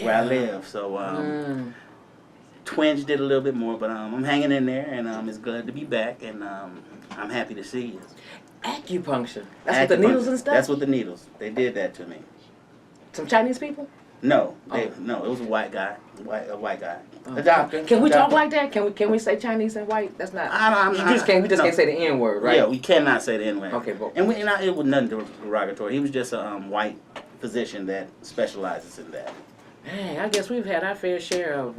where I live. So Twinge did a little bit more, but I'm hanging in there, and it's glad to be back, and I'm happy to see you. Acupuncture. That's with the needles and stuff? That's with the needles. They did that to me. Some Chinese people? No, no, it was a white guy. A white guy. Oh. A doctor. Can we talk like that? Can we say Chinese and white? That's not. We just can't say the N word, right? Yeah, we cannot say the N word. Okay, but it was nothing derogatory. He was just a white physician that specializes in that. Dang, I guess we've had our fair share of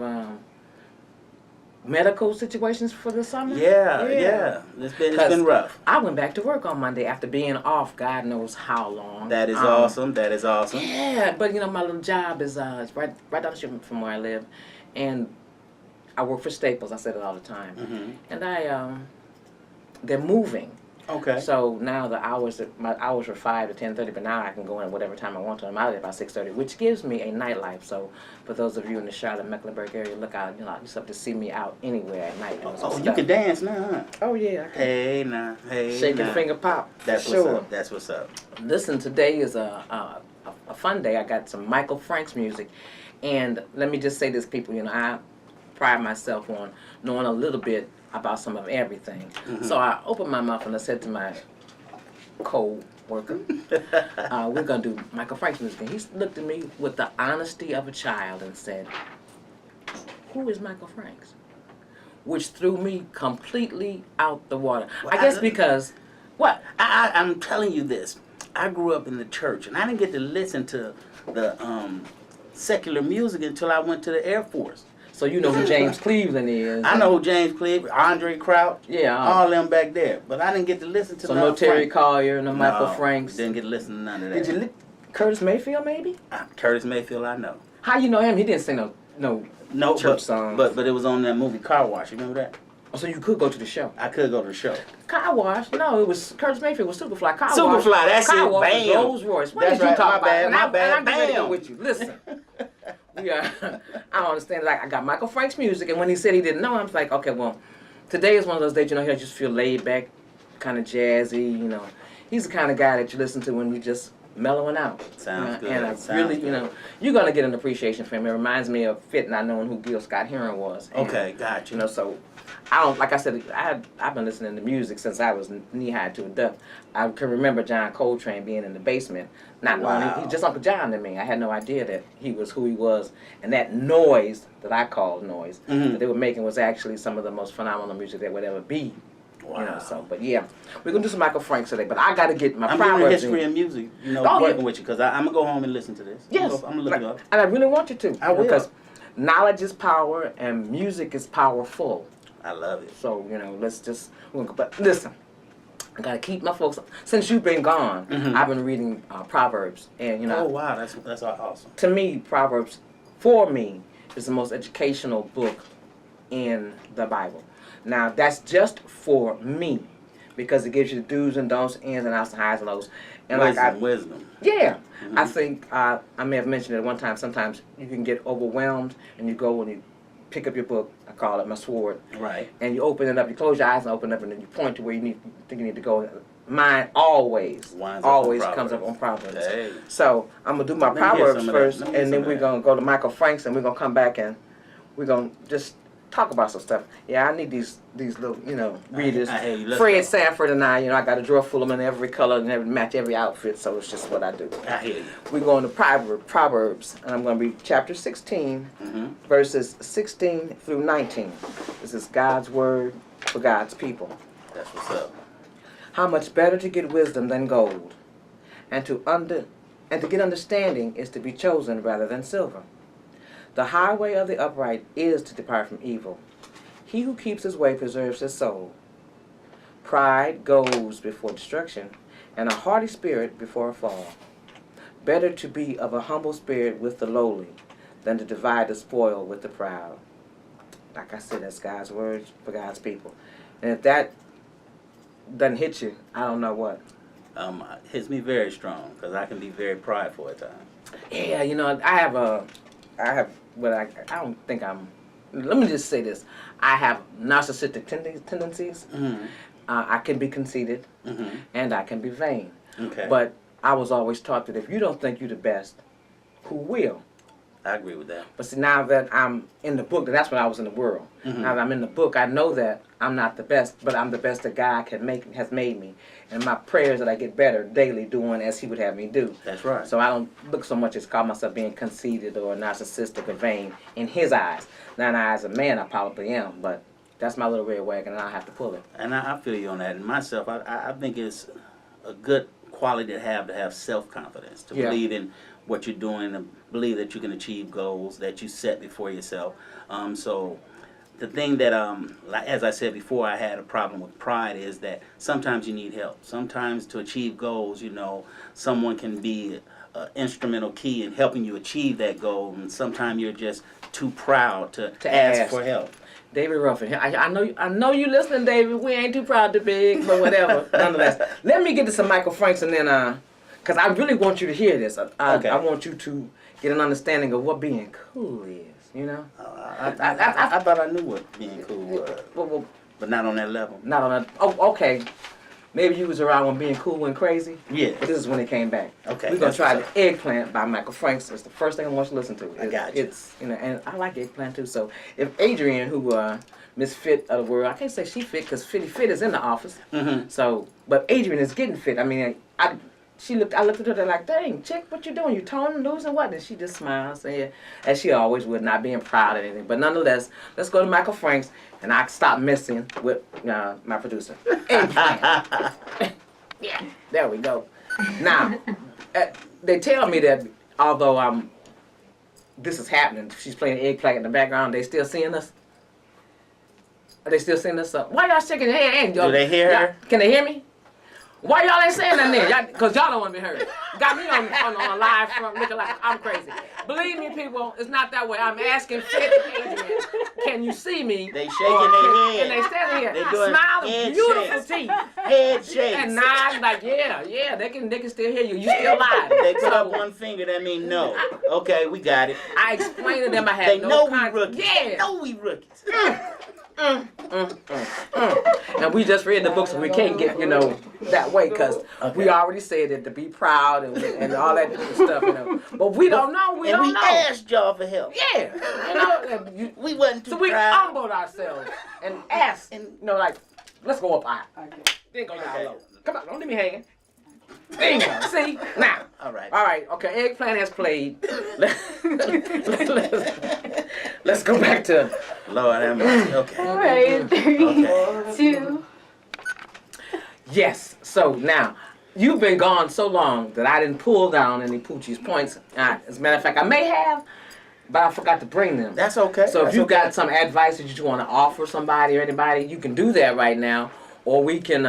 medical situations for the summer. Yeah. It's been rough. I went back to work on Monday after being off God knows how long. That is awesome. That is awesome. Yeah, but my little job is right down the street from where I live, and I work for Staples. I said it all the time, and they're moving. Okay. So now my hours are 5 to 10:30, but now I can go in whatever time I want to. I'm out of there by 6:30, which gives me a nightlife. So for those of you in the Charlotte, Mecklenburg area, look out. Just have to see me out anywhere at night. You can dance now, huh? Oh yeah. Hey now, hey. Shake your finger, pop. That's sure. what's up. That's what's up. Listen, today is a fun day. I got some Michael Frank's music, and let me just say this, people. I pride myself on knowing a little bit about some of everything. So I opened my mouth and I said to my co-worker, we're going to do Michael Frank's music. And he looked at me with the honesty of a child and said, who is Michael Frank's? Which threw me completely out the water. Well, I guess because, what? I'm telling you this. I grew up in the church, and I didn't get to listen to the secular music until I went to the Air Force. So you know who James Cleveland is. I know who James Cleveland, Andre Crouch, all them back there. But I didn't get to listen to no Terry Collier, no Michael Franks. Didn't get to listen to none of that. Did you Curtis Mayfield maybe? Curtis Mayfield, I know. How you know him? He didn't sing no church songs. But it was on that movie Car Wash. You remember that? Oh, so you could go to the show. I could go to the show. Car Wash? No, it was Curtis Mayfield with Superfly. Car Wash. Superfly, that's Car it. Wash Bam. Rolls Royce. What that's did you talk about? My bad. I'm ready to go with you. Listen. I don't understand. Like, I got Michael Frank's music, and when he said he didn't know, I was like, okay, well, today is one of those days, I just feel laid back, kind of jazzy, He's the kind of guy that you listen to when you're just mellowing out. Sounds good. And I really, you're going to get an appreciation for him. It reminds me of Fit not knowing who Gil Scott-Heron was. And, okay, got you. So I don't, like I said, I've been listening to music since I was knee-high to a duck. I can remember John Coltrane being in the basement. He just Uncle John to me. I had no idea that he was who he was. And that noise that I called noise that they were making was actually some of the most phenomenal music that would ever be. Wow. But yeah, we're going to do some Michael Frank today. But I got to get my I'm Proverbs doing history and music, working with you, because I'm going to go home and listen to this. Yes. I'm going to look it up. And I really want you to. I will. Because knowledge is power and music is powerful. I love it. So, but listen, I got to keep my folks, since you've been gone, I've been reading Proverbs. And, oh, wow, that's awesome. To me, Proverbs, for me, is the most educational book in the Bible. Now, that's just for me, because it gives you the do's and don'ts, ins and outs, and highs and lows. And wisdom. Yeah. I think, I may have mentioned it at one time, sometimes you can get overwhelmed, and you go and you pick up your book, I call it my sword. Right. And you open it up, you close your eyes and open it up, and then you point to where you think you need to go. Mine always comes up on Proverbs. Hey. So I'm going to do my Proverbs first, and then we're going to go to Michael Frank's, and we're going to come back and we're going to just talk about some stuff. Yeah, I need these little, readers. Fred Sanford and I got a drawer full of them in every color and match every outfit, so it's just what I do. I hear you. We're going to Proverbs, and I'm going to read chapter 16, verses 16 through 19. This is God's word for God's people. That's what's up. How much better to get wisdom than gold, and to get understanding is to be chosen rather than silver. The highway of the upright is to depart from evil. He who keeps his way preserves his soul. Pride goes before destruction, and a haughty spirit before a fall. Better to be of a humble spirit with the lowly than to divide the spoil with the proud. Like I said, that's God's words for God's people. And if that doesn't hit you, I don't know what. It hits me very strong, because I can be very prideful at times. Yeah, I don't think I'm, let me just say this. I have narcissistic tendencies. I can be conceited, and I can be vain. Okay. But I was always taught that if you don't think you're the best, who will? I agree with that. But see, now that I'm in the book, that's when I was in the world. Mm-hmm. Now that I'm in the book, I know that I'm not the best, but I'm the best that God has made me. And my prayers that I get better daily doing as He would have me do. That's right. So I don't look so much as call myself being conceited or narcissistic or vain in His eyes. Now in the eyes of man, I probably am, but that's my little red wagon, and I have to pull it. And I feel you on that. And myself, I think it's a good quality to have self-confidence, to believe in what you're doing, to believe that you can achieve goals that you set before yourself. So the thing that, as I said before, I had a problem with pride is that sometimes you need help. Sometimes to achieve goals, someone can be an instrumental key in helping you achieve that goal, and sometimes you're just too proud to ask for help. David Ruffin, I know you listening, David. We ain't too proud to beg, but whatever. Nonetheless, let me get to some Michael Franks, and then, because I really want you to hear this. I want you to get an understanding of what being cool is, I thought I knew what being cool was, well, but not on that level. Not on that. Oh, okay. Maybe you was around when being cool went crazy. Yeah. But this is when it came back. Okay. We're gonna try the Eggplant by Michael Franks. It's the first thing I want you to listen to. I got you. It's and I like Eggplant too. So if Adrienne, who Miss Fit of the world, I can't say she fit because Fitty Fit is in the office. Mm-hmm. So, but Adrienne is getting fit. I mean, I looked at her like, dang, chick, what you doing? You toning, losing what? And she just smiles, as she always would, not being proud of anything. But nonetheless, let's go to Michael Franks, and I stop messing with my producer. Yeah, there we go. Now, they tell me that although this is happening, she's playing Eggplant in the background, they still seeing us. Are they still seeing us? Why y'all shaking your head? Do they hear her? Can they hear me? Why y'all ain't saying nothing then? Because y'all don't want to be heard. Got me on a live front looking like I'm crazy. Believe me, people, it's not that way. I'm asking Fit and Adrienne, can you see me? They shaking their head. And they standing here, They doing smiling, head beautiful shakes. teeth. Head shakes. And nods like, yeah, they can still hear you. You still live. They put up one finger, that mean no. Okay, we got it. I explained to them I had They no know we contact. rookies. Yeah. They know we rookies. And we just read the book, so we can't get, that way, because we already said that to be proud and all that different stuff, But we don't know. We don't know. And we asked y'all for help. Yeah. We wasn't too So we proud. humbled ourselves and asked, like, let's go up high. Then go down low. Come on, don't leave me hanging. There you go. See? Now. All right. Okay, Eggplant has played. Let's go back to... Lord have mercy. Okay. All right, 3, 2. Yes. So now, you've been gone so long that I didn't pull down any Poochie's points. As a matter of fact, I may have, but I forgot to bring them. That's okay. So if you've got some advice that you want to offer somebody or anybody, you can do that right now, or we can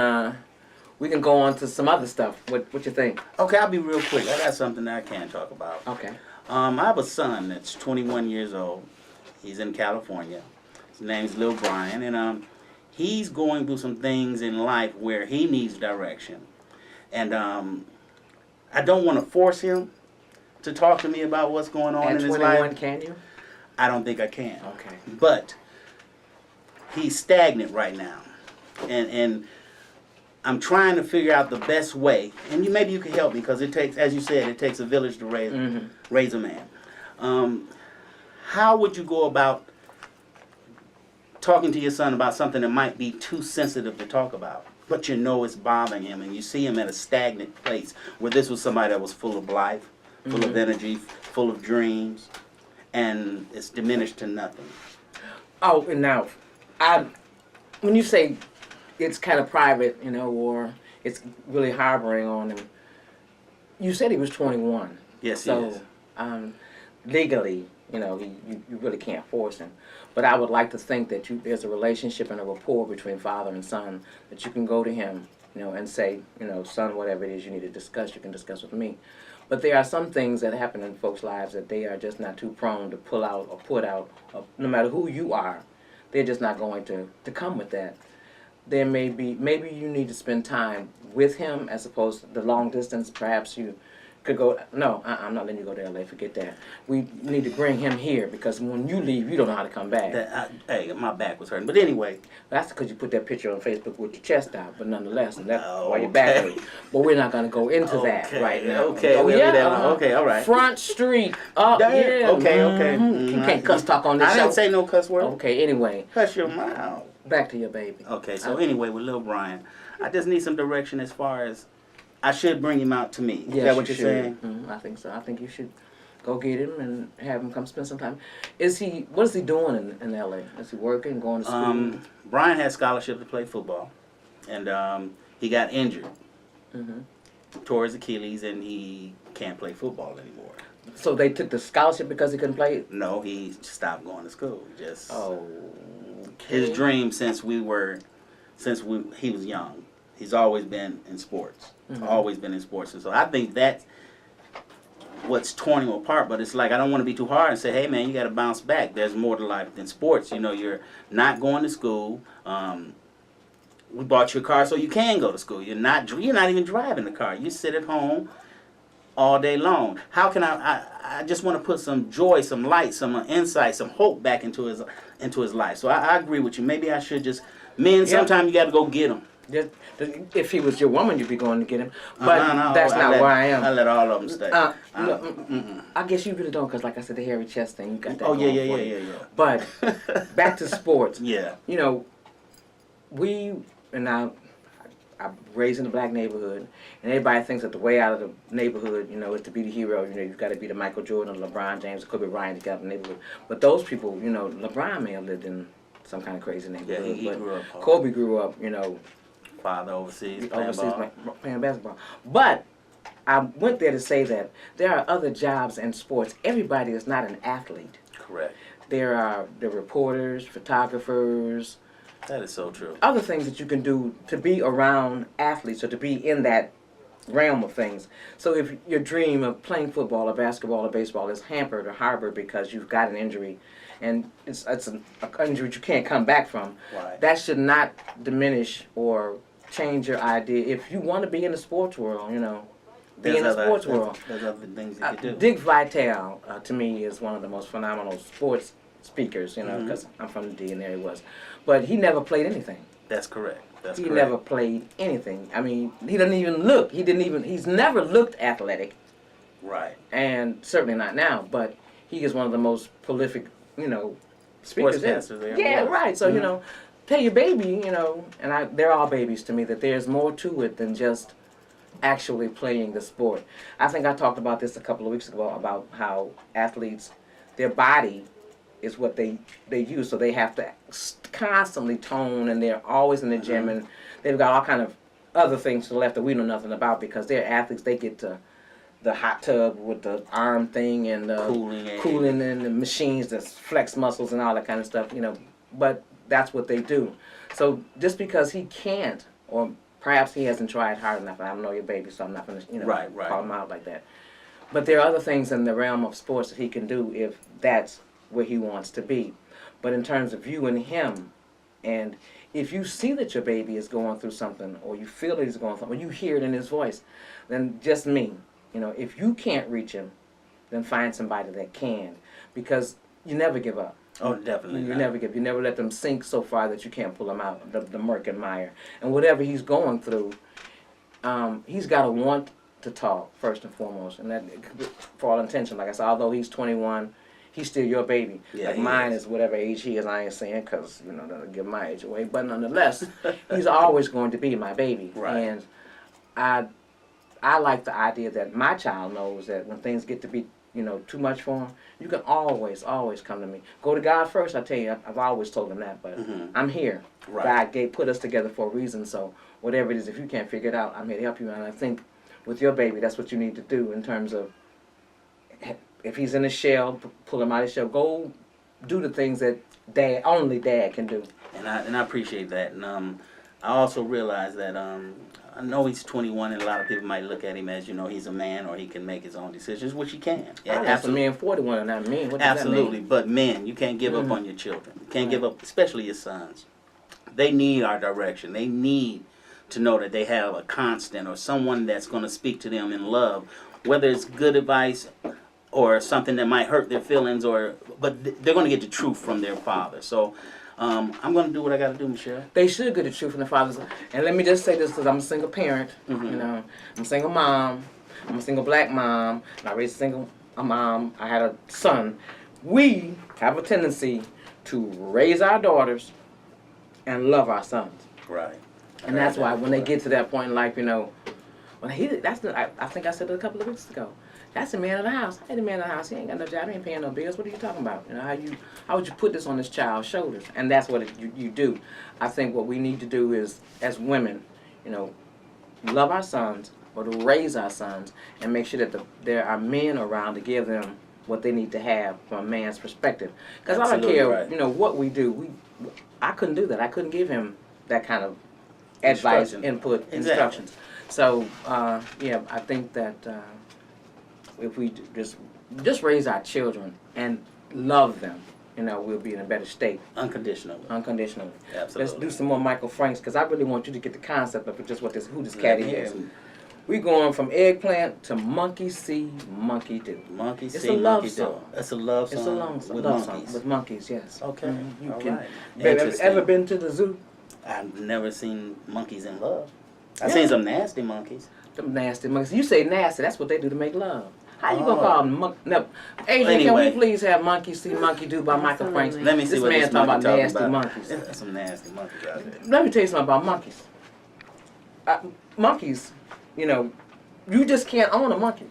go on to some other stuff. What you think? Okay, I'll be real quick. I got something that I can talk about. Okay. I have a son that's 21 years old. He's in California. His name's Lil Brian, and he's going through some things in life where he needs direction. And I don't want to force him to talk to me about what's going on in his life. 21, can you? I don't think I can. Okay. But he's stagnant right now. And I'm trying to figure out the best way. And maybe you can help me, because it takes, as you said, it takes a village to raise a man. How would you go about talking to your son about something that might be too sensitive to talk about, but it's bothering him, and you see him at a stagnant place where this was somebody that was full of life, full of energy, full of dreams, and it's diminished to nothing? Oh, and now, when you say it's kind of private, or it's really harboring on him, you said he was 21. Yes, he is. So, legally, you really can't force him. But I would like to think that there's a relationship and a rapport between father and son, that you can go to him, and say, son, whatever it is you need to discuss, you can discuss with me. But there are some things that happen in folks' lives that they are just not too prone to pull out or put out, no matter who you are. They're just not going to come with that. There maybe you need to spend time with him as opposed to the long distance. Perhaps you could go. No, I'm not letting you go to LA. Forget that. We need to bring him here because when you leave, you don't know how to come back. Hey, my back was hurting. But anyway. That's because you put that picture on Facebook with your chest out. But nonetheless, and that's Oh, why your back okay. hurt. But we're not going to go into that right now. Okay, Oh, we'll yeah. leave that alone. Okay, all right. Front Street. Oh, yeah. Okay. You can't cuss talk on this I show. didn't say no cuss word. Okay, anyway. Hush your mouth. Back to your baby. Okay, so anyway, with Lil Brian, I just need some direction as far as I should bring him out to me. Yes, Is that what you you're should. saying? I think so. I think you should go get him and have him come spend some time. What is he doing in LA? Is he working, going to school? Brian had scholarship to play football, and he got injured, tore his Achilles, and he can't play football anymore. So they took the scholarship because he couldn't play? No, he stopped going to school. Just Oh. his dream since he was young. He's always been in sports. Always been in sports. And so I think that's what's torn him apart. But it's like I don't want to be too hard and say, hey man, you got to bounce back. There's more to life than sports. You know, you're not going to school. We bought you a car so you can go to school. You're not even driving the car. You sit at home all day long. How can I just want to put some joy, some light, some insight, some hope back into his life. So I agree with you. Maybe I should just sometimes you got to go get them. If he was your woman, you'd be going to get him. But No, that's not where I am. I let all of them stay. I guess you really don't, because like I said, the hairy chest thing, you got that. Oh going yeah. for you. But back to sports. Yeah. You know, I'm raised in a black neighborhood, and everybody thinks that the way out of the neighborhood, you know, is to be the hero. You know, you've got to be the Michael Jordan, or LeBron James, or Kobe Bryant to get out of the neighborhood. But those people, you know, LeBron may have lived in some kind of crazy neighborhood. Yeah, he but grew up hard. Kobe grew up, you know, Father overseas playing basketball. But I went there to say that there are other jobs in sports. Everybody is not an athlete. Correct. There are the reporters, photographers, That is so true. other things that you can do to be around athletes or to be in that realm of things. So if your dream of playing football or basketball or baseball is hampered or harbored because you've got an injury, and it's an injury you can't come back from, Right. that should not diminish or change your idea. If you want to be in the sports world, you know, be in the sports world. There's other things you can do. Dick Vitale, to me, is one of the most phenomenal sports speakers, you know, because I'm from the D and there he was. But he never played anything. That's correct. He never played anything. I mean, he doesn't even look. He's never looked athletic. Right. And certainly not now, but he is one of the most prolific, you know, speakers. Sportscasters there. Yeah, right. So, you know, tell your baby, you know, and they're all babies to me, that there's more to it than just actually playing the sport. I think I talked about this a couple of weeks ago about how athletes, their body is what they use, so they have to constantly tone, and they're always in the gym, and they've got all kind of other things to the left that we know nothing about, because they're athletes. They get to the hot tub with the arm thing and the cooling and the machines that flex muscles and all that kind of stuff, you know, but that's what they do. So just because he can't, or perhaps he hasn't tried hard enough, I don't know your baby, so I'm not going to, you know, call him out like that. But there are other things in the realm of sports that he can do if that's where he wants to be. But in terms of you and him, and if you see that your baby is going through something, or you feel that he's going through something, or you hear it in his voice, then just me. You know, if you can't reach him, then find somebody that can, because you never give up. Oh, definitely. You never give. You never let them sink so far that you can't pull them out, the murk and mire. And whatever he's going through, he's got to want to talk first and foremost. And that, for all intention, like I said, although he's 21, he's still your baby. Yeah, like mine is whatever age he is. I ain't saying because, you know, that'll give my age away. But nonetheless, he's always going to be my baby. Right. And I like the idea that my child knows that when things get to be, you know, too much for him, you can always come to me. Go to God first, I tell you. I've always told him that, but I'm here. Right. God put us together for a reason, so whatever it is, if you can't figure it out, I'm here to help you. And I think with your baby, that's what you need to do in terms of, if he's in a shell, pull him out of the shell. Go do the things that only dad can do. And I appreciate that. And I also realize that I know he's 21, and a lot of people might look at him as, you know, he's a man or he can make his own decisions, which he can. Yeah, absolutely. Man, 41 and not men. What does absolutely. That mean? But men, you can't give up on your children. You can't give up, especially your sons. They need our direction. They need to know that they have a constant or someone that's going to speak to them in love whether it's good advice or something that might hurt their feelings, but they're going to get the truth from their father. So I'm going to do what I got to do, Michelle. They should get the truth from the fathers. And let me just say this, because I'm a single parent. Mm-hmm. You know, I'm a single mom. I'm a single black mom. And I raised a single mom. I had a son. We have a tendency to raise our daughters and love our sons. Right. And that's why when they get to that point in life, you know, I think I said it a couple of weeks ago. That's the man of the house. Hey, the man of the house, he ain't got no job, he ain't paying no bills. What are you talking about? You know, how would you put this on this child's shoulders? And that's what you do. I think what we need to do is, as women, you know, love our sons or to raise our sons and make sure that there are men around to give them what they need to have from a man's perspective. Because I don't care, right. you know, what we do. I couldn't do that. I couldn't give him that kind of advice, input, instructions. So, yeah, I think that if we just raise our children and love them, you know, we'll be in a better state. Unconditionally. Unconditionally. Absolutely. Let's do some more Michael Franks, because I really want you to get the concept of just who this caddy is. Yeah. We going from eggplant to monkey see, monkey do. Monkey It's see, a love monkey song. do. It's a love song. It's a love with song monkeys. with monkeys, yes. Okay. You All can. right. Have you Interesting. ever been to the zoo? I've never seen monkeys in love. I've Yeah. seen some nasty monkeys. Them nasty monkeys. You say nasty, that's what they do to make love. How you gonna Oh. call them monkey? No. Adrian, Anyway. can we please have Monkey See, Monkey Do by Michael Franks? Absolutely. Let me see This what man's this talking monkey about talking nasty about. monkeys. There's some nasty monkeys out there. Let me tell you something about monkeys. Monkeys, you know, you just can't own a monkey.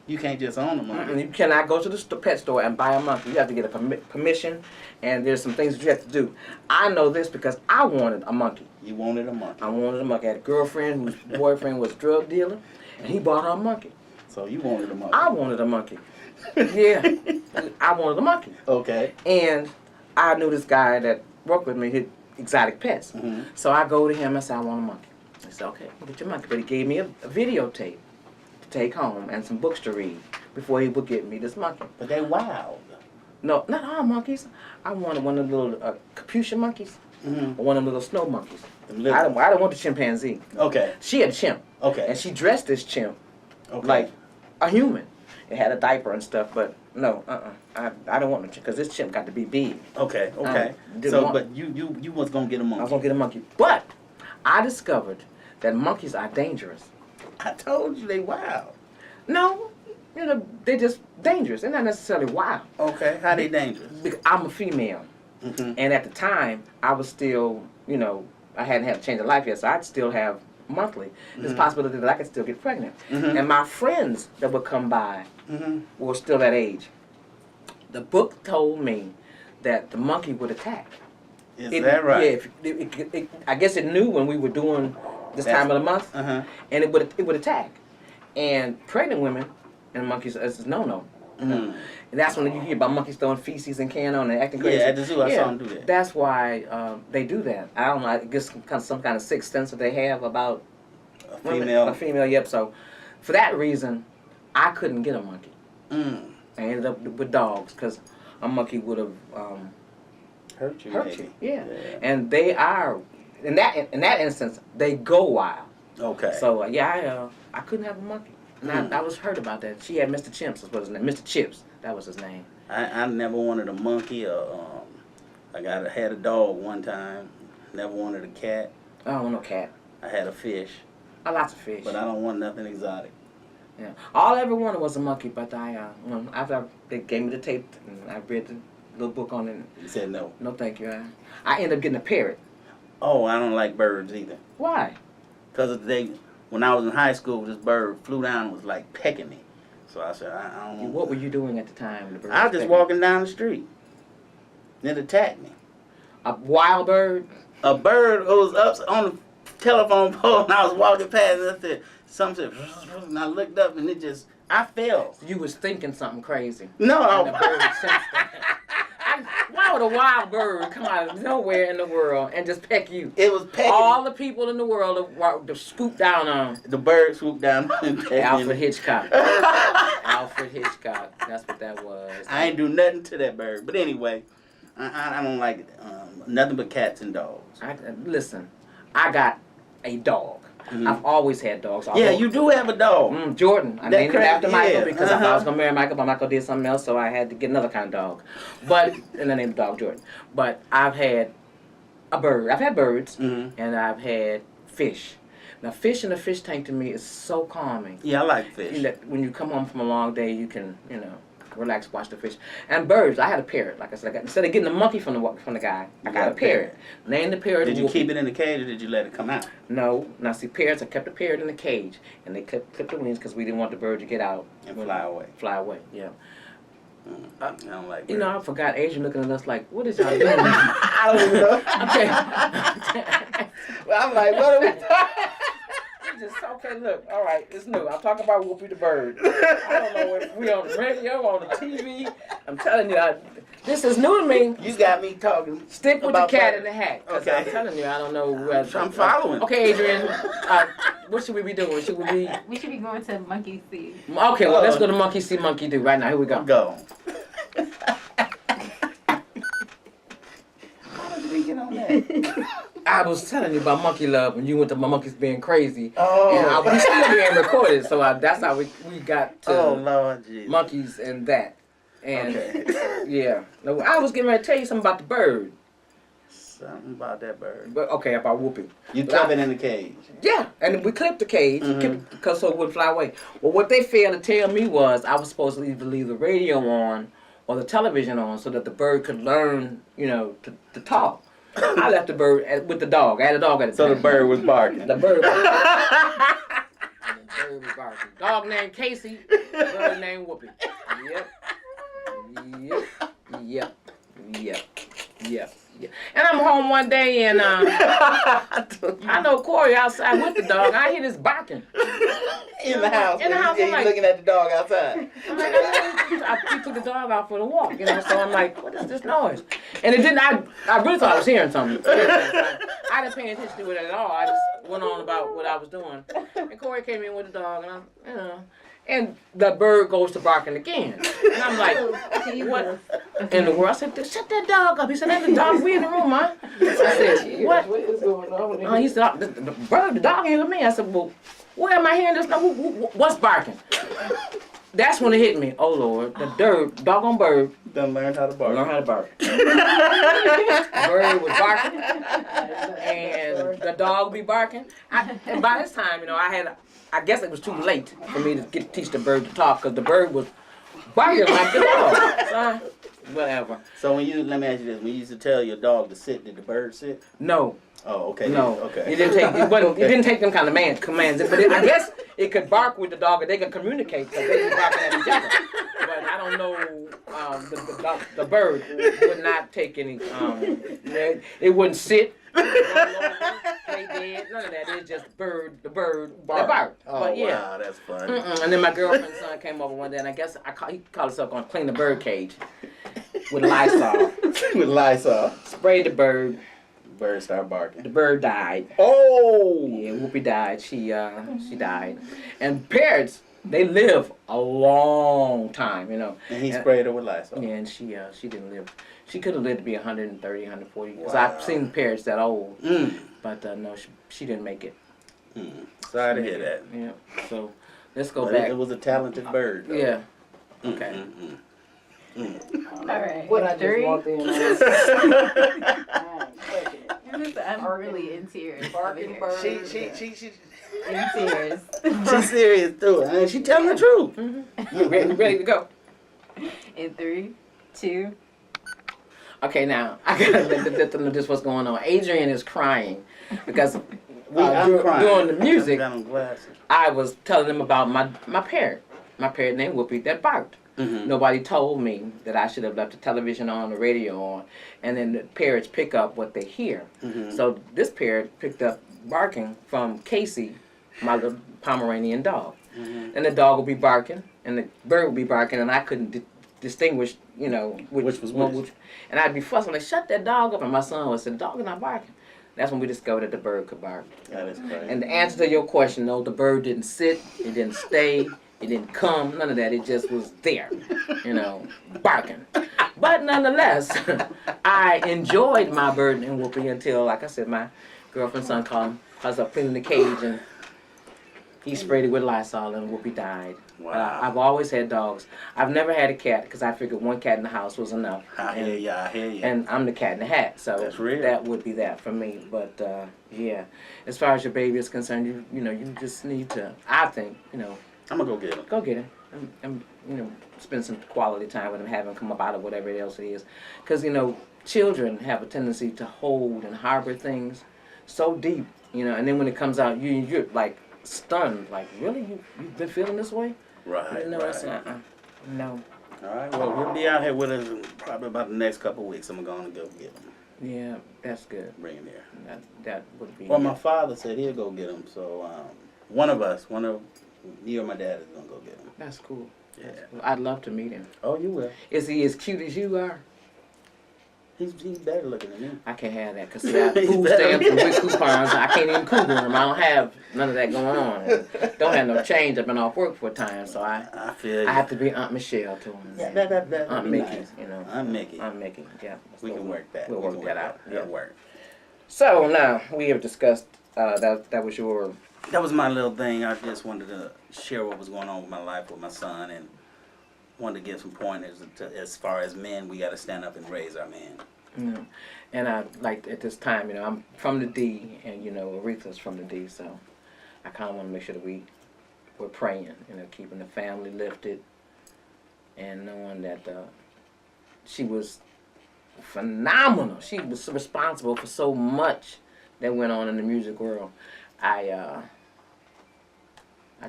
You can't just own a monkey. You cannot go to the pet store and buy a monkey. You have to get a permission, and there's some things that you have to do. I know this because I wanted a monkey. You wanted a monkey. I wanted a monkey. I had a girlfriend whose boyfriend was a drug dealer, and he bought her a monkey. So you wanted a monkey. I wanted a monkey. Yeah, I wanted a monkey. Okay. And I knew this guy that worked with me, he exotic pets. Mm-hmm. So I go to him and say, I want a monkey. He said, okay, get your monkey. But he gave me a videotape to take home and some books to read before he would get me this monkey. But they wild. No, not all monkeys. I wanted one of the little capuchin monkeys Mm-hmm. or one of the little snow monkeys. Them I little- don't want the chimpanzee. Okay. She had a chimp. Okay. And she dressed this chimp Okay. like a human. It had a diaper and stuff, but no, I don't want no chimp because this chimp got to be big. Okay. Okay. didn't So, want- but you was gonna get a I was monkey. gonna get a monkey, but I discovered that monkeys are dangerous. I told you they wild. No, you know they're just dangerous. They're not necessarily wild. Okay. How they dangerous? Because I'm a female, Mm-hmm. and at the time I was still, you know, I hadn't had a change of life yet, so I'd still have monthly. There's a possibility that I could still get pregnant. Mhm. And my friends that would come by Mm-hmm. were still that age. The book told me that the monkey would attack. Is that right? Yeah, I guess it knew when we were doing this That's- time of the month, Uh huh. and it would attack. And pregnant women and monkeys is no. Mm. And that's when you hear about monkeys throwing feces and can on and acting crazy. Yeah, at the zoo I saw them do that. That's why they do that. I don't know. I guess some kind of sixth sense that they have about A women. female. A female, yep. So for that reason, I couldn't get a monkey. Mm. I ended up with dogs because a monkey would have Hurt you. hurt maybe. you. Yeah. And they are in that instance they go wild. Okay. So I couldn't have a monkey. And I was hurt about that. She had Mr. Chimps, was his name. Mr. Chips, that was his name. I never wanted a monkey or had a dog one time. Never wanted a cat. I don't want no cat. I had a fish, I lots of fish. but I don't want nothing exotic. Yeah. All I ever wanted was a monkey, but after they gave me the tape and I read the little book on it, He said no. no thank you. I ended up getting a parrot. Oh, I don't like birds either. Why? Because when I was in high school, this bird flew down and was like pecking me. So I said, I don't want What were you doing at the time? The bird I was was just pecking? walking down the street. It attacked me. A wild bird? A bird was up on the telephone pole and I was walking past and I said, something said, and I looked up and I fell. You was thinking something crazy. No, And the bird sensed that. Why would a wild bird come out of nowhere in the world and just peck you? it was pecking All the people in the world to scoop down on The bird swooped down and pecked Alfred me. Hitchcock. Alfred Hitchcock. That's what that was. I ain't do nothing to that bird. But anyway, I don't like it. Nothing but cats and dogs. Listen, I got a dog. I've always had dogs. Yeah, you do have a dog. Jordan. I named him after Michael because I thought I was Uh-huh. gonna marry Michael, but Michael did something else, so I had to get another kind of dog. But and I named the dog Jordan. But I've had a bird. I've had birds, and I've had fish. Now, fish in a fish tank to me is so calming. Yeah, I like fish. You know, when you come home from a long day, you can, relax, watch the fish. And birds, I had a parrot. Like I said, instead of getting a monkey from the guy, I got a parrot. Named the parrot. Did you Wolfie. keep it in the cage or did you let it come out? No. Now, see, parrots, I kept the parrot in the cage, and they clipped the wings because we didn't want the bird to get out. And fly away. Fly away, yeah. I don't like birds. You know, I forgot Adrian looking at us like, what is y'all doing? I don't even know. Okay. Well, I'm like, what are we Okay, look, all right, it's new. I'm talking about Whoopi the bird. I don't know if we on the radio, on the TV. I'm telling you, this is new to me. You got me talking. Stick with the about cat birds. in the hat. Okay. I'm telling you, I don't know. I'm following. Okay, Adrian, what should we be doing? Should we be... We should be going to Monkey See. Okay, well, let's go to Monkey See, Monkey Do right now. Here we go. Go. How did we get on that? I was telling you about monkey love when you went to my monkeys being crazy. Oh. And we still being recorded, so that's how we got to Oh, Lord Jesus. monkeys and that. And Okay. yeah. No, I was getting ready to tell you something about the bird. Something about that bird. But okay, about Whoopi. You kept it in the cage. Yeah, and we clipped the cage because so it wouldn't fly away. Well, what they failed to tell me was I was supposed to either leave the radio on or the television on so that the bird could learn, to talk. I left the bird with the dog. I had a dog at the time. So the bird was barking. The bird was barking. Dog named Casey, bird named Whoopi. Yep. And I'm home one day and I know Corey outside with the dog. I hear this barking. In the house. In the house, I'm He's like- looking at the dog outside. I'm like, I took the dog out for the walk, so I'm like, what is this noise? And it didn't, I really thought I was hearing something. I didn't pay attention to it at all. I just went on about what I was doing. And Corey came in with the dog, and and the bird goes to barking again. And I'm like, what in the world? I said, shut that dog up. He said, that's the dog. We in the room, man. I said, what is going on? He said, the dog ain't with me. I said, well, where am I hearing this? What's barking? That's when it hit me. Oh, Lord. The doggone bird. Done learned how to bark. Learn how to bark. The bird was barking. And the dog would be barking. And by this time, I guess it was too late for me to teach the bird to talk because the bird was barking like the dog. So, whatever. So let me ask you this: when you used to tell your dog to sit, did the bird sit? No. Oh, okay. No. Okay. It didn't take them kind of commands. But I guess it could bark with the dog and they could communicate because they were barking at each other. But I don't know. The bird would not take any. It wouldn't sit. Play dead. None of that. It's just the bird bark. Oh, But yeah. wow, that's funny. And then my girlfriend's son came over one day, and I guess he called himself going to clean the bird cage with Lysol. With Lysol. Sprayed the bird. Bird started barking. The bird died. Oh! Yeah, Whoopi died. She died. And parrots, they live a long time, And he sprayed her with Lysol. Yeah, and she didn't live. She could have lived to be 130, 140. Because Wow. I've seen parrots that old. But no, she didn't make it. Sorry to hear that. Yeah. So let's go But back. it was a talented bird, though. Yeah. Okay. All right. What I just 3. walked in I'm really in tears. Barking over here. bird. She In tears. she's serious too. And she telling the truth. Ready to go. In 3, 2. Okay, now I gotta let them know just what's going on. Adrian is crying because I'm crying. during the music, Got on glasses. I was telling them about my parrot. My parrot named Whoopi that barked. Nobody told me that I should have left the television on, the radio on, and then the parrots pick up what they hear. So this parrot picked up barking from Casey, my little Pomeranian dog. And the dog would be barking, and the bird would be barking, and I couldn't distinguish, which was one. which. And I'd be fussing, like, shut that dog up. And my son would say, the dog is not barking. That's when we discovered that the bird could bark. That is crazy. And the answer to your question, no, the bird didn't sit, it didn't stay, it didn't come, none of that. It just was there, barking. But nonetheless, I enjoyed my bird and Whoopi until, like I said, my girlfriend's son called him. I was up cleaning the cage and He sprayed it with Lysol and Whoopi died. Wow. I've always had dogs. I've never had a cat because I figured one cat in the house was enough. I hear you. And I'm the cat in the hat, so That's real. that would be that for me. But yeah, as far as your baby is concerned, you just need to. I think I'm gonna go get him. go get him and spend some quality time with him, have him come up out of whatever else it is, because children have a tendency to hold and harbor things so deep, and then when it comes out, you're like stunned, like really you've been feeling this way. Right. That's right. no. All right. Well, he'll be out here with us in probably about the next couple of weeks. I'm going to go get him. Yeah, that's good. Bring him here. That would be. Well, my father said he'll go get him. So one of you or my dad is going to go get him. That's cool. Yeah. That's cool. I'd love to meet him. Oh, you will. Is he as cute as you are? He's better looking than me. I can't have that because food stamps and with coupons. I can't even cougar him. I don't have none of that going on. Don't have no change. I've been off work for a time, so I feel you. have to be Aunt Michelle to him. Yeah, that Aunt be Mickey, nice. Aunt Mickey, yeah. We can work that. We'll work that out. That'll work. So now we have discussed that was your. That was my little thing. I just wanted to share what was going on with my life with my son, and wanted to give some pointers as far as men. We got to stand up and raise our men. And I like at this time, I'm from the D, and Aretha's from the D, so I kind of want to make sure that we're praying, keeping the family lifted, and knowing that she was phenomenal. She was responsible for so much that went on in the music world. I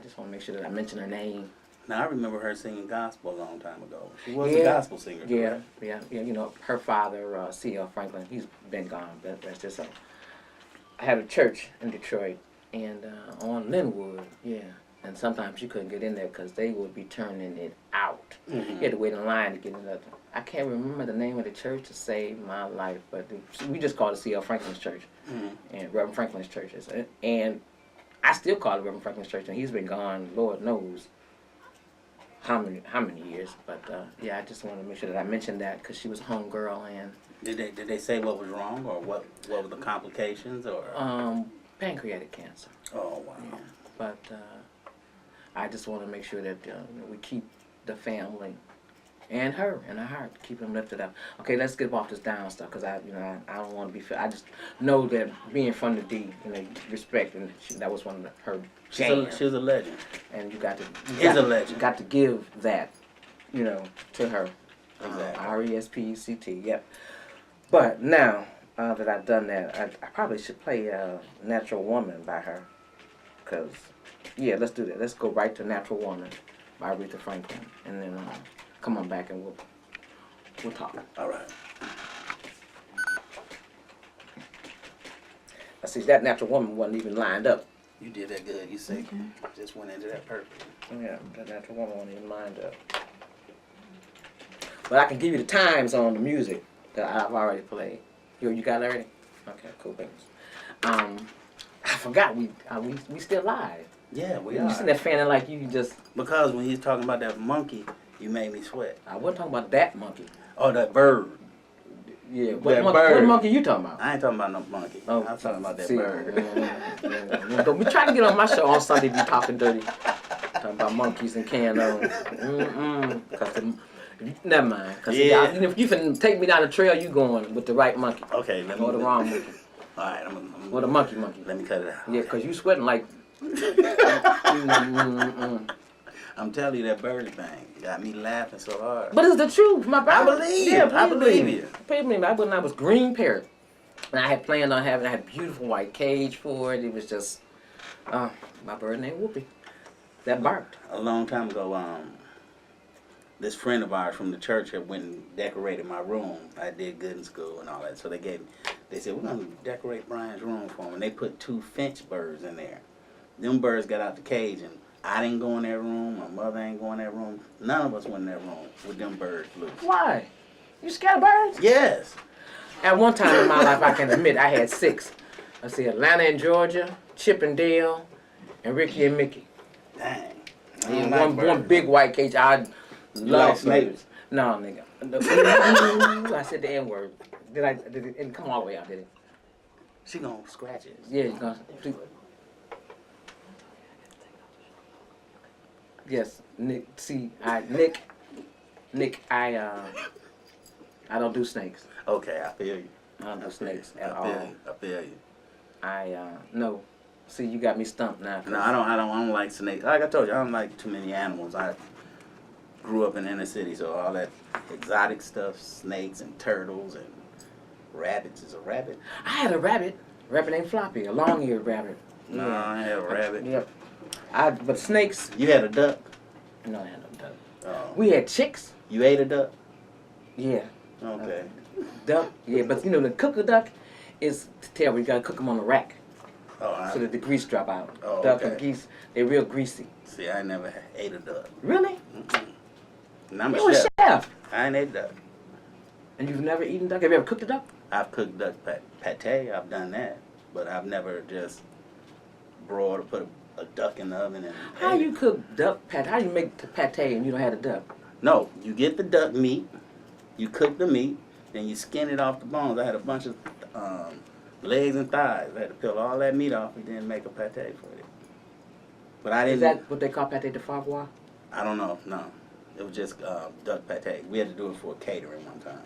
just want to make sure that I mention her name. Now, I remember her singing gospel a long time ago. She was a gospel singer, correct? Yeah. Her father, C.L. Franklin, he's been gone, but that's just so. I had a church in Detroit, and on Linwood, and sometimes you couldn't get in there because they would be turning it out. Mm-hmm. You had to wait in line to get in there. I can't remember the name of the church to save my life, but we just called it C.L. Franklin's church, and Reverend Franklin's church. And I still call it Reverend Franklin's church, and he's been gone, Lord knows how many years. But I just wanted to make sure that I mentioned that because she was a home girl. And did they say what was wrong, or what were the complications, or pancreatic cancer. Oh wow. Yeah. But I just want to make sure that we keep the family and her in our heart, keep them lifted up. Okay, let's get off this down stuff because I don't want to be. I just know that being from the D, respect, and that was one of her jams. She's a legend, and you got to. She's a legend. You got to give that, to her. Exactly. RESPECT. Yep. But now that I've done that, I probably should play "Natural Woman" by her, because let's do that. Let's go right to "Natural Woman" by Aretha Franklin, and then come on back and we'll talk. All right. I see that "Natural Woman" wasn't even lined up. You did that good. You say just went into that perfect. Yeah, that "Natural Woman" wasn't even lined up. But I can give you the times on the music that I've already played. You got it already? Okay, cool, thanks. I forgot we still live. Yeah, we You are. sitting there fanning like you just. Because when he's talking about that monkey, you made me sweat. I wasn't talking about that monkey. Oh, that bird. Yeah, That what bird. monkey you talking about? I ain't talking about no monkey. Oh, I'm talking about that see, bird. Don't be trying to get on my show on Sunday. Be talking dirty, talking about monkeys and can never mind. Cause if you finna take me down the trail, you going with the right monkey. Okay, Or the wrong monkey. All right, Or the monkey. Let me cut it out. Yeah, cause you sweating like. I'm telling you, that bird thing got me laughing so hard. But it's the truth, my brother. I believe you. I believe you. Please believe me. I was green parrot, and I had planned on having. I had a beautiful white cage for it. It was just, my bird named Whoopi, that barked. A long time ago, this friend of ours from the church had went and decorated my room. I did good in school and all that, so they said, we're gonna decorate Brian's room for him, and they put 2 finch birds in there. Them birds got out the cage, and I didn't go in that room. My mother ain't go in that room. None of us went in that room with them birds loose. Why? You scared of birds? Yes. At one time in my life, I can admit I had 6. I see Atlanta and Georgia, Chip and Dale, and Ricky and Mickey. Dang. And one big white cage. I love snakes. No, nigga. I said the N word. Did it didn't come all the way out, did it? She gonna scratch it. Yeah, you gonna. Yes, Nick. See, Nick, I don't do snakes. Okay, I feel you. I don't do snakes I at feel all. you. I feel you. No. See, you got me stumped now. No, I don't like snakes. Like I told you, I don't like too many animals. I grew up in the inner city, so all that exotic stuff, snakes and turtles and rabbits. Is a rabbit? I had a rabbit. Rabbit named Floppy, a long-eared rabbit. No, I have a rabbit. Yep. But snakes. You had a duck? No, I had no duck. Oh. We had chicks. You ate a duck? Yeah. Okay. Duck. Yeah, but you know the cook a duck is terrible. You gotta cook them on the rack Oh, so that the grease drop out. Oh, Duck okay. and geese, they're real greasy. See, I never ate a duck. Really? Mm-mm. And I'm You a a chef. chef. I ain't ate duck. And you've never eaten duck? Have you ever cooked a duck? I've cooked duck pate. I've done that, but I've never just broiled or put a duck in the oven and. How ate you it. cook duck pate? How you make the pate and you don't have a duck? No, you get the duck meat, you cook the meat, then you skin it off the bones. I had a bunch of legs and thighs. I had to peel all that meat off and then make a pate for it. But I didn't. Is that what they call pate de foie? I don't know. No, it was just duck pate. We had to do it for a catering one time.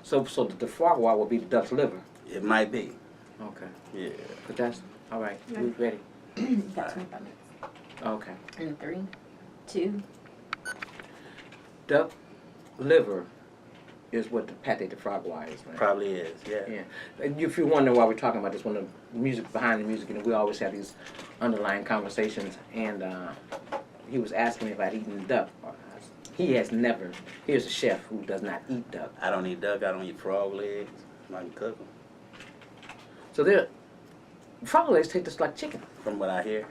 So the foie gras would be the duck's liver. It might be. Okay. Yeah. But that's all right. We ready? Got 25 minutes. Okay. In 3, 2. Duck liver is what the pate de foie gras is, man. Probably is. Yeah. Yeah. If you're wondering why we're talking about this, when the music behind the music, we always have these underlying conversations. And he was asking me if I'd eaten duck. He has never. Here's a chef who does not eat duck. I don't eat duck. I don't eat frog legs. I can cook them. So frog legs taste just like chicken. From what I hear,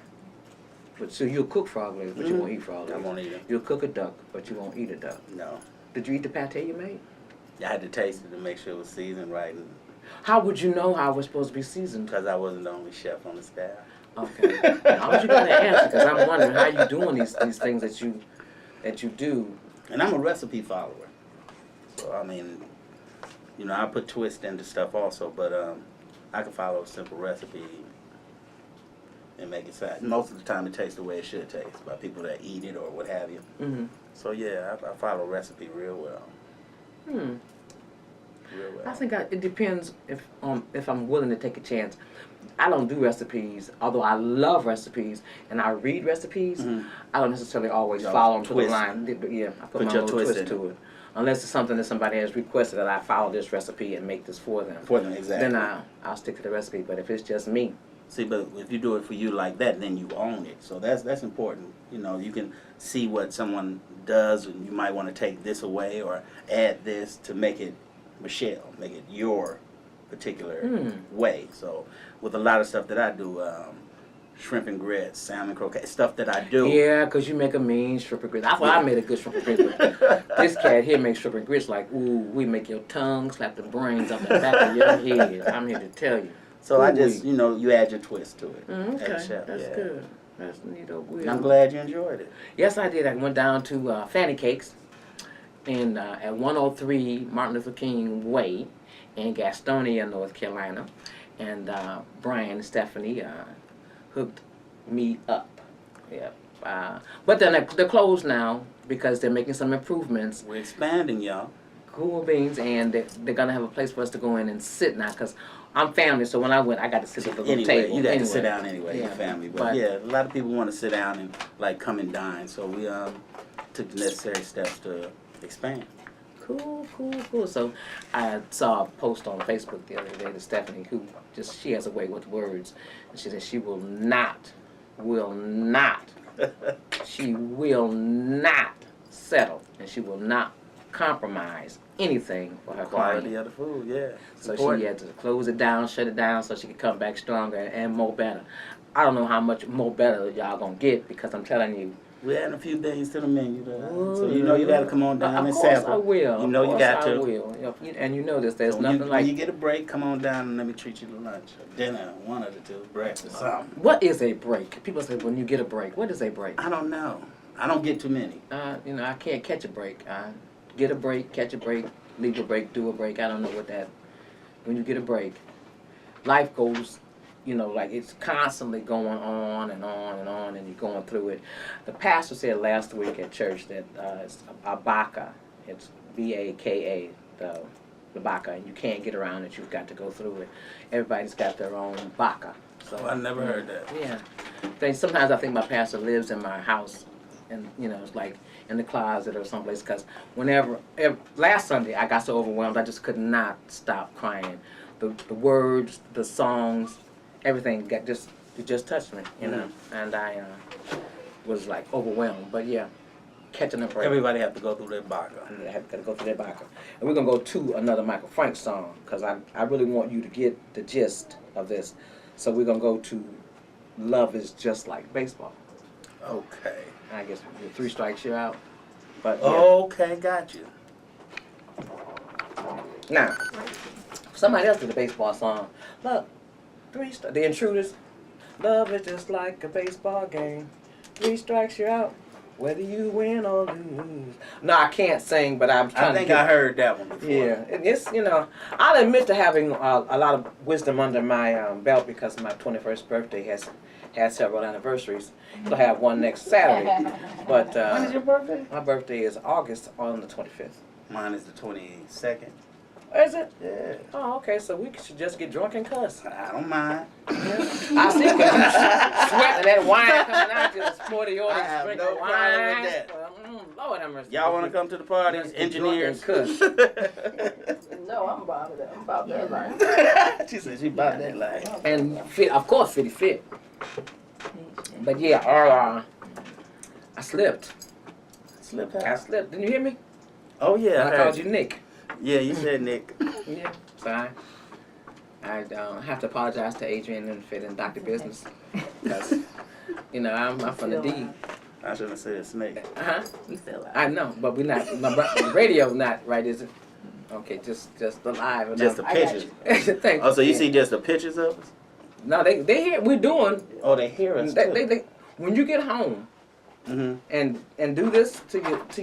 But so you'll cook frog legs, but you won't eat frog I legs. won't eat them. You'll cook a duck, but you won't eat a duck. No. Did you eat the pate you made? I had to taste it to make sure it was seasoned right, How would you know how it was supposed to be seasoned? because I wasn't the only chef on the staff. Okay. How was you going to answer? Because I'm wondering how you doing these things that you do. And I'm a recipe follower. So, I mean, you know, I put twist into stuff also, but I can follow a simple recipe and make it sound. Most of the time it tastes the way it should taste by people that eat it or what have you. Mm-hmm. So, yeah, I follow a recipe real well. Hmm. Real well. I think it depends if I'm willing to take a chance. I don't do recipes, although I love recipes and I read recipes. Mhm. I don't necessarily always You follow them to the twist. line. Yeah, I put Put my your little twist twist in to it. it. Unless it's something that somebody has requested that I follow this recipe and make this for them. For them, exactly. Then I'll stick to the recipe. But if it's just me, See, but if you do it for you like that, then you own it. So that's important. You know, you can see what someone does, and you might want to take this away or add this to make it Michelle, make it your particular way. So with a lot of stuff that I do, shrimp and grits, salmon croquette, stuff that I do. yeah, because you make a mean shrimp and grits. I thought I made a good shrimp and grits. But this cat here makes shrimp and grits like, ooh, we make your tongue slap the brains off the back of your head. I'm here to tell you. So I Ooh-wee. just, you know, you add your twist to it. Okay, as a chef, that's yeah. good. That's neato. And I'm glad you enjoyed it. Yes, I did. I went down to Fanny Cakes in at 103 Martin Luther King Way in Gastonia, North Carolina, and Brian and Stephanie hooked me up. Yep. But then they're closed now because they're making some improvements. We're expanding, y'all. Cool beans, and they're gonna have a place for us to go in and sit now because I'm family. So when I went, I got to sit at the little Anyway, table. you got to sit down anyway, your Yeah, family. But, but- yeah, a lot of people want to sit down and like come and dine. So we took the necessary steps to expand. Cool. So I saw a post on Facebook the other day to Stephanie, who she has a way with words, and she said she will not settle, and she will not compromise anything for her Quality client. of the food, yeah. It's So important. she had to close it down, shut it down, so she could come back stronger and more better. I don't know how much more better y'all gonna get because I'm telling you. We're adding a few things to the menu, so you know you got to come on down and Of course sample. I will. You know Of you course got I to. will. And you know this. There's So nothing when like. you get a break, come on down and let me treat you to lunch, or dinner, one of the two, breakfast, something. What is a break? People say when you get a break. What is a break? I don't know. I don't get too many. I can't catch a break. Get a break, catch a break, leave a break, do a break. I don't know what that. When you get a break, life goes you know, like it's constantly going on and on and on, and you're going through it. The pastor said last week at church that it's a baka. It's B-A-K-A, the baka, and you can't get around it. You've got to go through it. Everybody's got their own baka. So I never heard that. Yeah. Sometimes I think my pastor lives in my house, and you know, it's like in the closet or someplace. Because last Sunday I got so overwhelmed I just could not stop crying. The words, the songs, everything it just touched me, you know, and I was like overwhelmed. But yeah, catching up. Everybody have to go through their baka. They have to go through their baka. And we're gonna go to another Michael Frank song because I really want you to get the gist of this. So we're gonna go to "Love Is Just Like Baseball." Okay. I guess 3 strikes you're out. But yeah. Okay, got you. Now, somebody else did a baseball song. Look, the Intruders. Love is just like a baseball game. 3 strikes you're out, whether you win or lose. No, I can't sing, but I'm trying to. I think I heard that one before. Yeah, it's, you know, I'll admit to having a lot of wisdom under my belt because my 21st birthday has had several anniversaries. I'll have one next Saturday. But when is your birthday? my birthday is August on the 25th. Mine is the 22nd. Is it? Yeah. Oh, okay. So we should just get drunk and cuss. I don't mind. I see because you sweating that wine coming out you, sporty order, I have drink no the problem wine. with that. Lord have mercy. Y'all want to come to the party, Let's get drunk engineers? and cuss. No, I'm about that. I'm about that life. She said she about that life. And fit, of course, Fitty Fit. But yeah, I slipped. Slipped I out. slipped. Didn't you hear me? Oh yeah, I called you Nick. Yeah, you said Nick. Yeah. So I have to apologize to Adrian and Fit and Dr. Business because, you know, I'm from the D. I shouldn't have said snake. We feel like I know, but we're not. The radio not right, is it? Okay, just the live. Just the pictures. Thank Oh, so you Yeah. see just the pictures of us? No, they hear we're doing. Oh, they hear us They, too. they, when you get home Mm-hmm. and do this to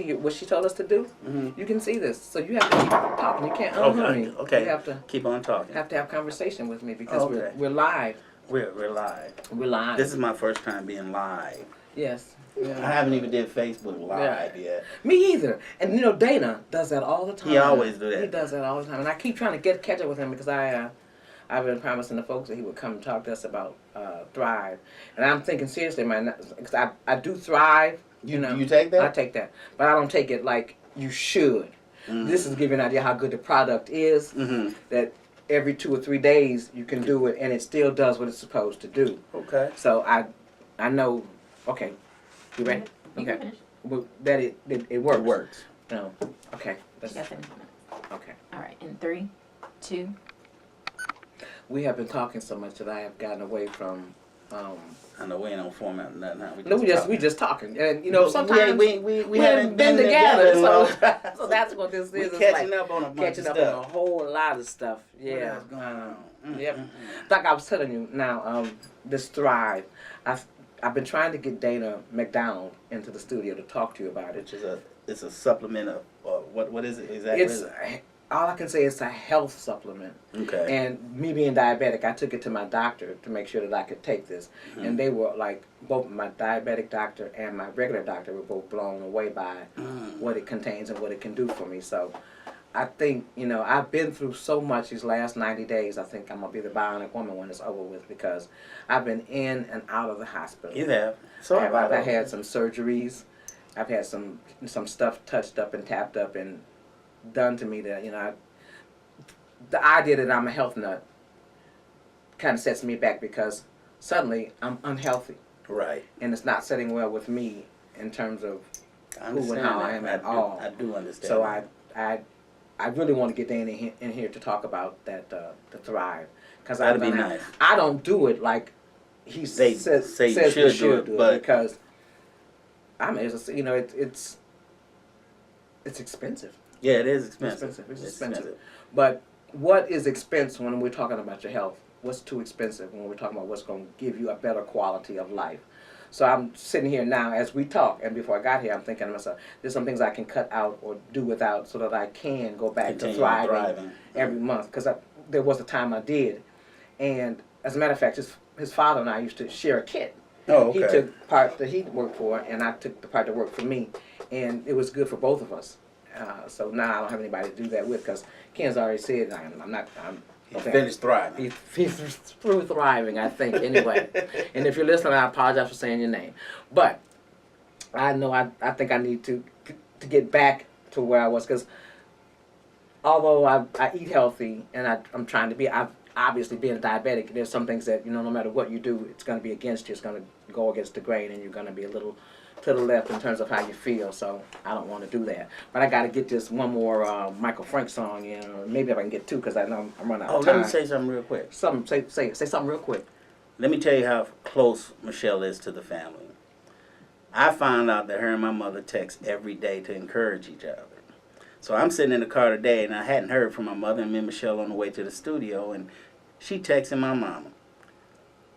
you what she told us to do, Mm-hmm. you can see this. So you have to keep talking. You can't unhear me. Okay. You have to Keep on talking. have conversation with me because Okay. we're live. We're live. We're live. This is my first time being live. Yes. I Yeah. haven't even did Facebook Live yet. Me either. And you know, Dana does that all the time. He always do that. He does that all the time, and I keep trying to catch up with him because I've been promising the folks that he would come and talk to us about Thrive, and I'm thinking seriously, man, because I do Thrive. You know, You take that? I take that, but I don't take it like you should. Mm-hmm. This is giving you an idea how good the product is. Mm-hmm. That every 2 or 3 days you can do it, and it still does what it's supposed to do. Okay. So I know. Okay, you ready? You can Okay. finish. Well, that it works. It works. No. Okay. You That's, got 10 minutes. okay. All right, in 3, 2. We have been talking so much that I have gotten away from. I know we ain't on format or nothing. No, we just talking, and you know sometimes we haven't been together, in a long time. so that's what this We is. It's catching like up on a bunch catching of up stuff. on a whole lot of stuff. Yeah. What's going on? Yep. Like I was telling you now, this Thrive. I've been trying to get Dana McDonald into the studio to talk to you about it. Which is it's a supplement of what is it exactly? It's all I can say. It's a health supplement. Okay. And me being diabetic, I took it to my doctor to make sure that I could take this. Mhm. And they were like, both my diabetic doctor and my regular doctor were both blown away by what it contains and what it can do for me. So I think, you know, I've been through so much these last 90 days. I think I'm going to be the bionic woman when it's over with because I've been in and out of the hospital. You have. So I've had some surgeries. I've had some stuff touched up and tapped up and done to me that, you know, the idea that I'm a health nut kind of sets me back because suddenly I'm unhealthy. Right. And it's not setting well with me in terms of I who and understand how I that. am at all. I do understand. So that. I really want to get Dana in here to talk about that the Thrive because That'd be nice. I don't do it like he They says say you we should should do it, but because I mean you know it's expensive. Yeah, it is expensive. It's expensive. But what is expense when we're talking about your health? What's too expensive when we're talking about what's going to give you a better quality of life? So I'm sitting here now as we talk, and before I got here, I'm thinking to myself, there's some things I can cut out or do without so that I can go back Continue to thriving thriving. every month. Because there was a time I did, and as a matter of fact, his father and I used to share a kit. Oh, okay. He took part that he worked for, and I took the part that worked for me, and it was good for both of us. So now I don't have anybody to do that with, because Ken's already said I'm not. He's finished thriving. He's through thriving, I think, anyway. And if you're listening, I apologize for saying your name. But I know I think I need to get back to where I was, because although I eat healthy and I'm trying to be, obviously being a diabetic, there's some things that, no matter what you do, it's going to be against you. It's going to go against the grain, and you're going to be a little to the left in terms of how you feel. So I don't want to do that. But I got to get this one more Michael Frank song in, or maybe if I can get two, because I know I'm running out of time. Let me say something real quick. Say something real quick. Let me tell you how close Michelle is to the family. I found out that her and my mother text every day to encourage each other. So I'm sitting in the car today, and I hadn't heard from my mother, and me and Michelle on the way to the studio, and she texting my mama.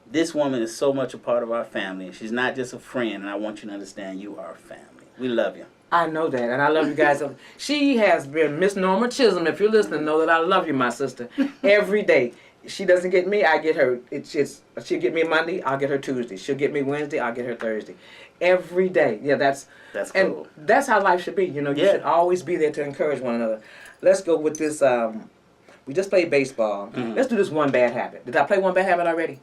This woman is so much a part of our family, and she's not just a friend, and I want you to understand you are family. We love you. I know that, and I love you guys. She has been Miss Norma Chisholm. If you're listening, know that I love you, my sister. Every day. She doesn't get me, I get her. She'll get me Monday, I'll get her Tuesday. She'll get me Wednesday, I'll get her Thursday. Every day. Yeah, that's cool. And that's how life should be. You should always be there to encourage one another. Let's go with this. We just played baseball. Mm-hmm. Let's do this one bad habit. Did I play one bad habit already?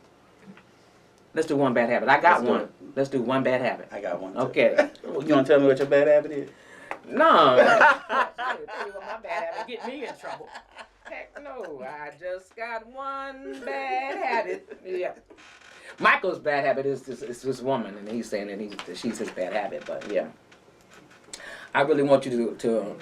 Let's do one bad habit. I got one. Let's do one bad habit. I got one too. Okay. You want to tell me what your bad habit is? No. I'll tell you what my bad habit get me in trouble. Heck no, I just got one bad habit. Yeah. Michael's bad habit is this woman, and he's saying that she's his bad habit, but yeah. I really want you to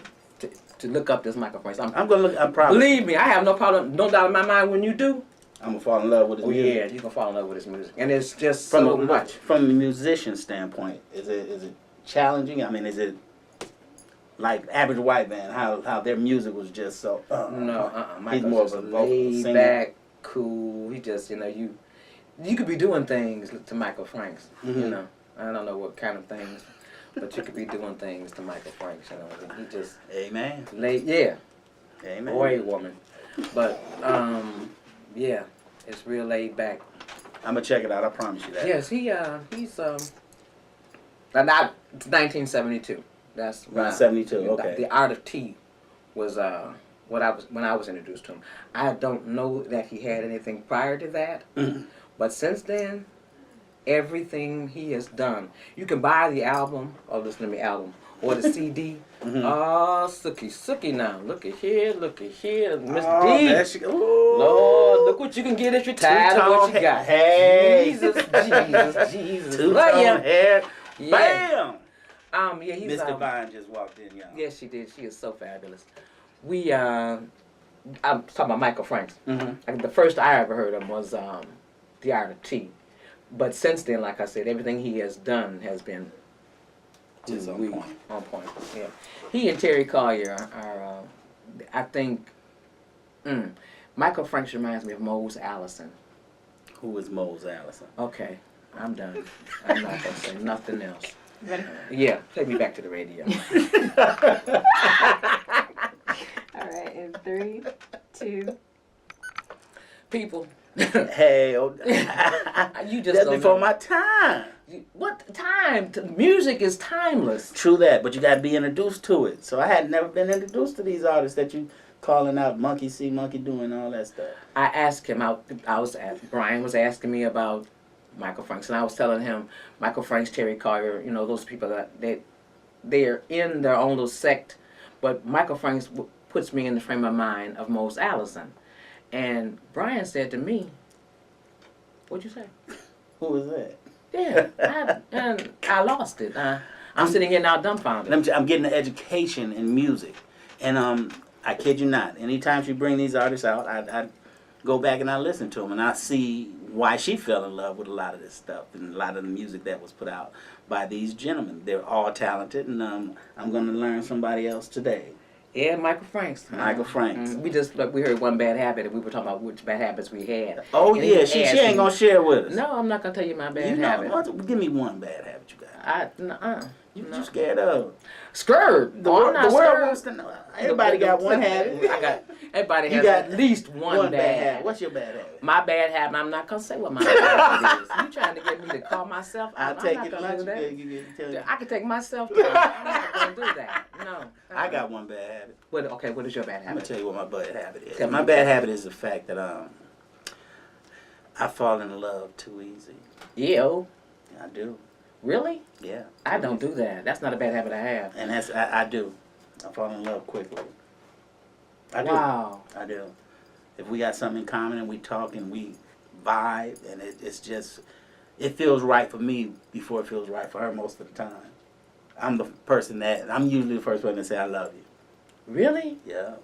look up this Michael Franks. I'm gonna look. I'm proud. Believe me, I have no problem, no doubt in my mind when you do. I'm gonna fall in love with his music. Yeah, you gonna fall in love with his music, and it's just so much. From a musician standpoint, is it challenging? I mean, is it like Average White Band, how their music was just so... Michael's he's more just of a vocal laid singer. back, cool. He just, you could be doing things to Michael Franks, Mm-hmm. I don't know what kind of things, but you could be doing things to Michael Franks, He just... Amen. Yeah. Amen. Or a woman. But, yeah, it's real laid back. I'm gonna check it out, I promise you that. Yes, he's, not 1972. That's Around 72, okay. The Art of Tea was when I was introduced to him. I don't know that he had anything prior to that, but since then, everything he has done. You can buy the album, or listen to me album, or the CD. Oh, Sookie now. Look at here, Miss D. Lord, look what you can get if you're tired of what you got. Hey. Jesus. Two-tone hair. Yeah. Bam! Yeah, he's Miss Divine just walked in, y'all. Yes, she did. She is so fabulous. I'm talking about Michael Franks. The first I ever heard of him was The Art of Tea. But since then, like I said, everything he has done has been just on point. On point. Yeah. He and Terry Collier are I think Michael Franks reminds me of Mose Allison. Who is Mose Allison? Okay, I'm done. I'm not gonna say nothing else. Ready? Yeah, take me back to the radio. All right, in 3, 2. People. Hey, You just that's don't before know. my time. What time? Music is timeless. True that, but you got to be introduced to it. So I had never been introduced to these artists that you calling out, monkey see, monkey doing, all that stuff. I asked him. Brian was asking me about Michael Franks, and I was telling him Michael Franks, Terry Collier, those people that they're in their own little sect, but Michael Franks puts me in the frame of mind of Mose Allison. And Brian said to me, "What'd you say?" Who was that? Yeah, I lost it. I'm sitting here now dumbfounded. I'm getting an education in music, and I kid you not. Anytime she bring these artists out, I go back and I listen to them, and I see why she fell in love with a lot of this stuff and a lot of the music that was put out by these gentlemen. They're all talented, and I'm going to learn somebody else today. Yeah, Michael Franks. Michael Franks. We heard one bad habit, and we were talking about which bad habits we had. Oh, and yeah, she ain't going to share with us. No, I'm not going to tell you my bad habit. Give me one bad habit you got. You scared of? Scared. The, I'm not the world scared. wants to know. Everybody got one habit. Everybody You has got at least one bad habit. What's your bad habit? My bad habit, I'm not going to say what my bad habit is. You trying to get me to call myself out? I'll take I'm it not lunch. going to do that. Tell you. I can take myself down. I'm not going to do that. No. I got one bad habit. What is your bad I'm gonna habit? tell you what my bad habit is. Tell me My your bad bad habit is the fact that I fall in love too easy. Ew. I do. Really? Yeah. I don't do that. That's not a bad habit I have. And I do. I fall in love quickly. I do. Wow. I do. If we got something in common and we talk and we vibe and it's just, it feels right for me before it feels right for her most of the time. I'm usually the first person to say I love you. Really? Yeah.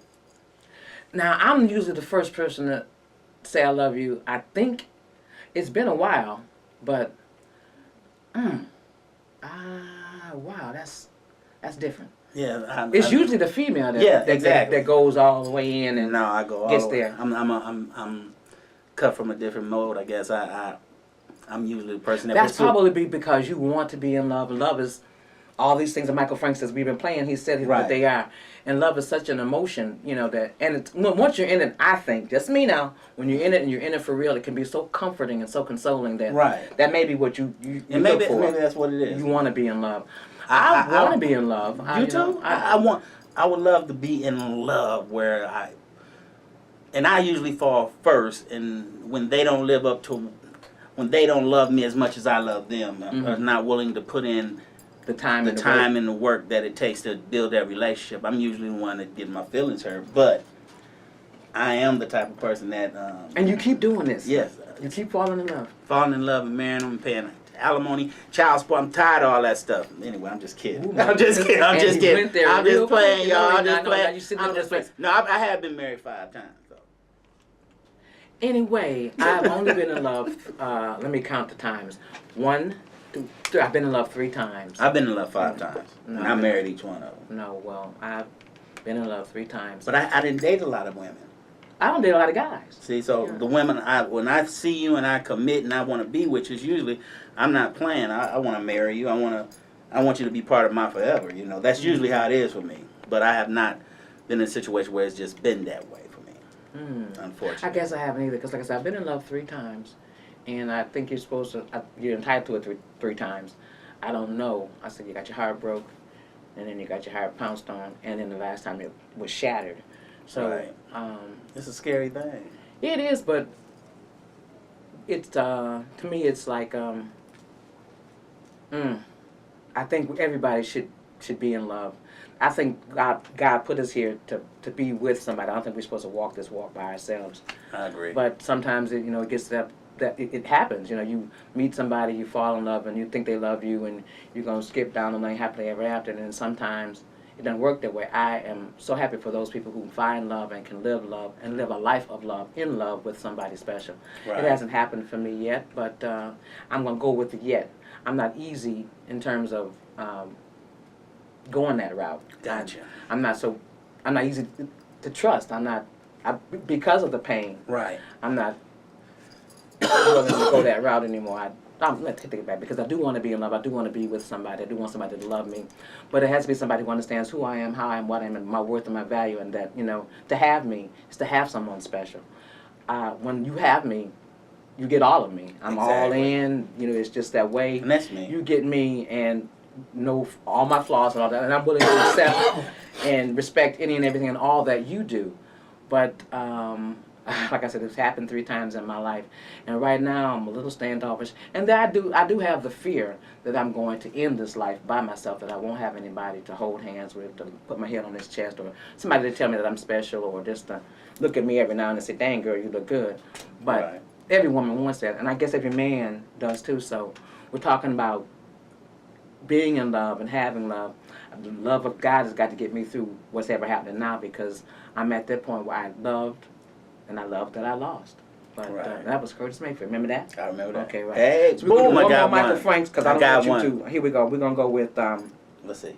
Now, I'm usually the first person to say I love you. I think it's been a while, but wow, that's different. Yeah. It's usually the female that goes all the way in and no, I go all gets the way. there. I'm cut from a different mode, I guess. I'm usually the person that That's probably because you want to be in love. Love is all these things that Michael Frank says we've been playing. He said what they are, and love is such an emotion, once you're in it, I think, just me now, when you're in it and you're in it for real, it can be so comforting and so consoling that may be what you look for. Maybe that's what it is. You want to be in love. I want to be in love. You too? I would love to be in love where and I usually fall first, and when they don't love me as much as I love them, or not willing to put in the time and the work that it takes to build that relationship, I'm usually the one that gets my feelings hurt. But I am the type of person that and you keep doing this. Yes. You keep falling in love. Falling in love and marrying them and paying alimony, child support. I'm tired of all that stuff. Anyway, I'm just kidding. Ooh, I'm just kidding. I'm just playing, y'all. I'm just playing. No, I have been married 5 times. So. Anyway, I've only been in love, let me count the times. 1, 2, 3. I've been in love 3 times. I've been in love 5 times. No, and I married each one of them. No, well, I've been in love 3 times. But I didn't date a lot of women. I don't date a lot of guys. See, so the women, when I see you and I commit and I want to be with you, usually I'm not playing. I want to marry you. I want you to be part of my forever. That's usually how it is for me. But I have not been in a situation where it's just been that way for me. Unfortunately. I guess I haven't either, because like I said, I've been in love 3 times, and I think you're entitled to it 3 times. I don't know. I said you got your heart broke, and then you got your heart pounced on, and then the last time it was shattered. So, it's a scary thing. It is, but it's to me it's like I think everybody should be in love. I think God put us here to be with somebody. I don't think we're supposed to walk this walk by ourselves. I agree. But sometimes it gets that it happens. You meet somebody, you fall in love, and you think they love you, and you're gonna skip down the line happily ever after. And then sometimes it doesn't work that way. I am so happy for those people who find love and can live love and live a life of love, in love with somebody special. Right. It hasn't happened for me yet, but I'm going to go with the yet. I'm not easy in terms of going that route. Gotcha. I'm not easy to trust. Because of the pain. Right. I'm not willing to go that route anymore. I'm going to take it back, because I do want to be in love. I do want to be with somebody. I do want somebody to love me. But it has to be somebody who understands who I am, how I am, what I am, and my worth and my value, and that, to have me is to have someone special. When you have me, you get all of me. I'm all in. It's just that way. And that's me. You get me and know all my flaws and all that, and I'm willing to accept and respect any and everything and all that you do. But like I said, it's happened 3 times in my life, and right now I'm a little standoffish. And I do have the fear that I'm going to end this life by myself, that I won't have anybody to hold hands with, to put my head on his chest, or somebody to tell me that I'm special, or just to look at me every now and then and say, "Dang girl, you look good." But every woman wants that, and I guess every man does too. So we're talking about being in love and having love. The love of God has got to get me through what's ever happening now, because I'm at that point where I loved. And I love that I lost. But that was Curtis Mayfield. Remember that? I remember that. Okay, right. Hey, so boom, I got one more Michael Franks, because I don't want you to. Here we go. We're going to go with, let's see.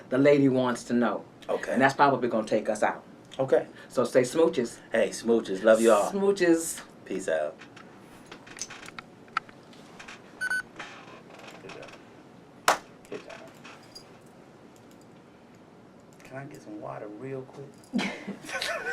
The Lady Wants to Know. Okay. And that's probably going to take us out. Okay. So say smooches. Hey, smooches. Love you all. Smooches. Peace out. Good job. Good job. Can I get some water real quick?